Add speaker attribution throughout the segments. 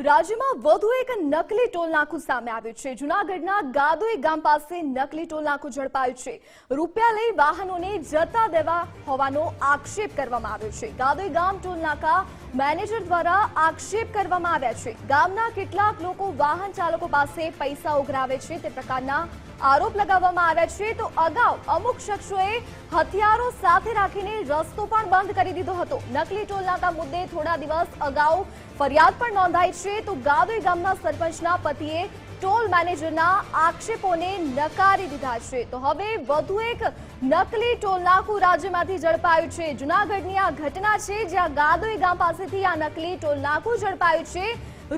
Speaker 1: રાજ્યમાં વધુ એક નકલી ટોલ નાકું સામે આવ્યું છે। જૂનાગઢના ગાદોઈ ગામ પાસે નકલી ટોલ નાકું ઝડપાયું છે। રૂપિયા લઈ વાહનોને જતા દેવા હોવાનો આક્ષેપ કરવામાં આવ્યો છે। ગાદોઈ ગામ ટોલ નાકા મેનેજર દ્વારા આક્ષેપ કરવામાં આવ્યા છે। ગામના કેટલાક લોકો વાહન ચાલકો પાસે પૈસા ઉઘરાવે છે તે પ્રકારના આરોપ લગાવવામાં આવ્યા છે। તો અગાઉ અમુક શખ્સોએ હથિયારો સાથે રાખીને રસ્તો પણ બંધ કરી દીધો હતો। નકલી ટોલ નાકા મુદ્દે થોડા દિવસ અગાઉ ફરિયાદ પણ નોંધાઈ છે। તો ગાદોઈ ગામના સરપંચના પતિએ ટોલ મેનેજરના આક્ષેપોને નકારી દીધા છે। તો હવે વધુ એક નકલી ટોલ નાકું રાજ્યમાંથી ઝડપાયું છે। જૂનાગઢની આ ઘટના છે જ્યાં ગાદોઈ ગામ પાસેથી આ નકલી ટોલ નાકું ઝડપાયું છે।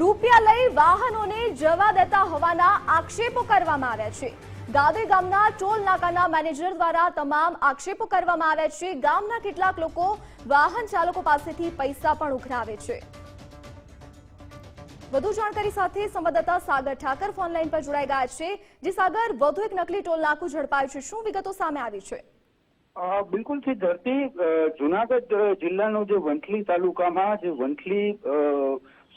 Speaker 1: રૂપિયા લઈ વાહનોને જવા દેતા હોવાના આક્ષેપો કરવામાં આવ્યા છે। ગાદોઈ ગામના ટોલ નાકાના મેનેજર દ્વારા તમામ આક્ષેપો કરવામાં આવ્યા છે। ગામના કેટલાક લોકો વાહન ચાલકો પાસેથી પૈસા પણ ઉઘરાવે છે। વધુ જાણકારી સાથે સંવાદદાતા સાગર ઠાકર ફોનલાઈન પર જોડાઈ ગયા છે। જે સાગર, વધુ એક નકલી ટોલ નાકું ઝડપાયું છે, શું વિગતો સામે આવી છે?
Speaker 2: બિલકુલ થી ધરતી જુનાગઢ જિલ્લાનો જે વંથલી તાલુકામાં જે વંથલી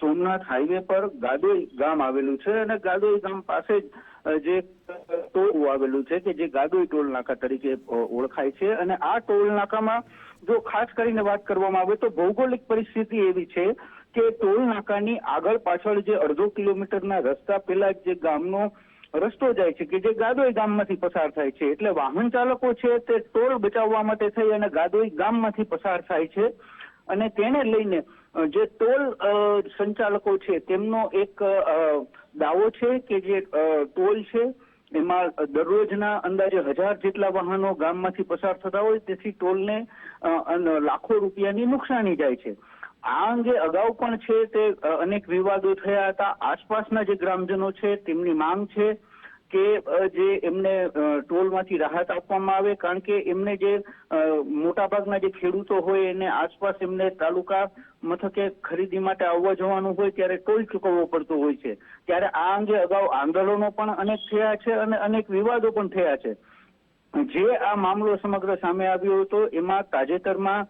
Speaker 2: સોમનાથ હાઈવે પર ગાદોઈ ગામ આવેલું છે અને ગાદોઈ ગામ પાસે જે ટોલ આવેલું છે કે જે ગાદોઈ ટોલ નાકા તરીકે ઓળખાય છે। અને આ ટોલ નાકામાં જો ખાસ કરીને વાત કરવામાં આવે તો ભૌગોલિક પરિસ્થિતિ એવી છે કે ટોલ નાકાની આગળ પાછળ જે અડધો કિલોમીટરના રસ્તા પેલા જે ગામનો રસ્તો જાય છે કે જે ગાદોઈ ગામમાંથી પસાર થાય છે, એટલે વાહન ચાલકો છે તે ટોલ બચાવવા માટે થઈ અને ગાદોઈ ગામમાંથી પસાર થાય છે। અને તેને લઈને જે ટોલ સંચાલકો છે તેમનો એક દાવો છે કે જે ટોલ છે એમાં દરરોજના અંદાજે 1000 જેટલા વાહનો ગામમાંથી પસાર થતા હોય, તેથી ટોલને લાખો રૂપિયાની નુકસાની જાય છે। આ અંગે અગાઉ પણ છે તે અનેક વિવાદો થયા હતા। આસપાસના જે ગ્રામજનો છે તેમની માંગ છે કે જે એમને ટોલમાંથી રાહત આપવામાં આવે, કારણ કે એમને જે મોટાભાગના જે ખેડૂતો હોય એને આસપાસ એમને તાલુકા મથકે ખરીદી માટે આવવા જવાનું હોય ત્યારે ટોલ ચૂકવવો પડતો હોય છે। ત્યારે આ અંગે અગાઉ આંદોલનો પણ અનેક થયા છે અને અનેક વિવાદો પણ થયા છે। જે આ મામલો સમગ્ર સામે આવ્યો હતો એમાં તાજેતરમાં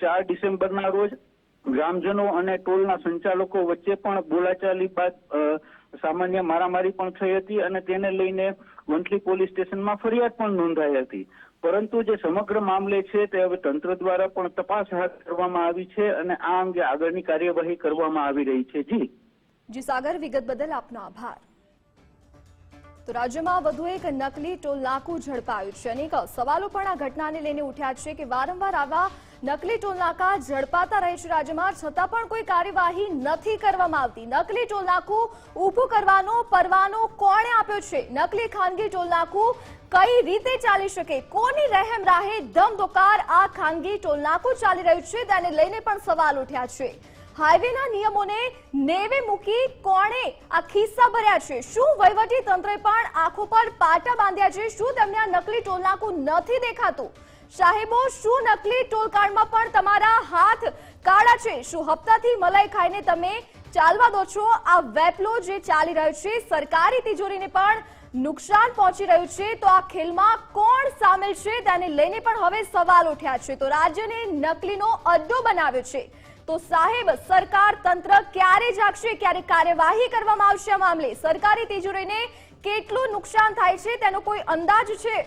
Speaker 2: 4 ડિસેમ્બરના રોજ ગ્રામજનો અને ટોલના સંચાલકો વચ્ચે પણ બોલાચાલી બાદ સામાન્ય મારામારી પણ થઈ હતી અને તેને લઈને વંથલી પોલીસ સ્ટેશનમાં ફરિયાદ પણ નોંધાઈ હતી। પરંતુ જે સમગ્ર મામલે છે તે હવે તંત્ર દ્વારા પણ તપાસ હાથ ધરવામાં આવી છે અને આ અંગે આગળની કાર્યવાહી કરવામાં આવી રહી છે।
Speaker 1: જી સાગર, વિગત બદલ આપનો આભાર। તો રાજ્યમાં વધુ એક નકલી ટોલ નાકું ઝડપાયું છે। અનેક સવાલો પણ આ ઘટનાને લઈને ઉઠ્યા છે કે વારંવાર આવા નકલી ટોલ નાકા ઝડપાતા રહે છે રાજ્યમાં, છતાં પણ કોઈ કાર્યવાહી નથી કરવામાં આવતી। નકલી ટોલ નાકું ઊભું કરવાનો પરવાનો કોણે આપ્યો છે? નકલી ખાનગી ટોલ નાકું કઈ રીતે ચાલી શકે? કોની રહેમ રાહે ધમધોકાર આ ખાનગી ટોલ નાકું ચાલી રહ્યું છે તેને લઈને પણ સવાલ ઉઠ્યા છે। હાઈવેના નિયમોને નેવે મૂકી કોણે આ ખિસ્સા ભર્યા છે? શું વહીવટી તંત્રે પણ આંખો પર પાટા બાંધ્યા છે? શું તેમને આ નકલી ટોલ નાકું નથી દેખાતું? સાહેબો, શું નકલી ટોલ કાર્ડમાં પણ તમારા હાથ કાળા છે? શું હપ્તાથી મલાઈ ખાઈને તમે ચાલવા દો છો? આ વેપલો જે ચાલી રહ્યો છે સરકારી તિજોરીને પણ નુકસાન પહોંચી રહ્યું છે। તો આ ખેલમાં કોણ સામેલ છે તેને લઈને પણ હવે સવાલ ઉઠ્યા છે। તો રાજ્યને નકલીનો અડ્ડો બનાવ્યો છે। તો સાહેબ, સરકાર તંત્ર ક્યારે જાગશે? ક્યારે કાર્યવાહી કરવામાં આવશે આ મામલે? સરકારી તિજોરીને કેટલું નુકસાન થાય છે તેનો કોઈ અંદાજ છે?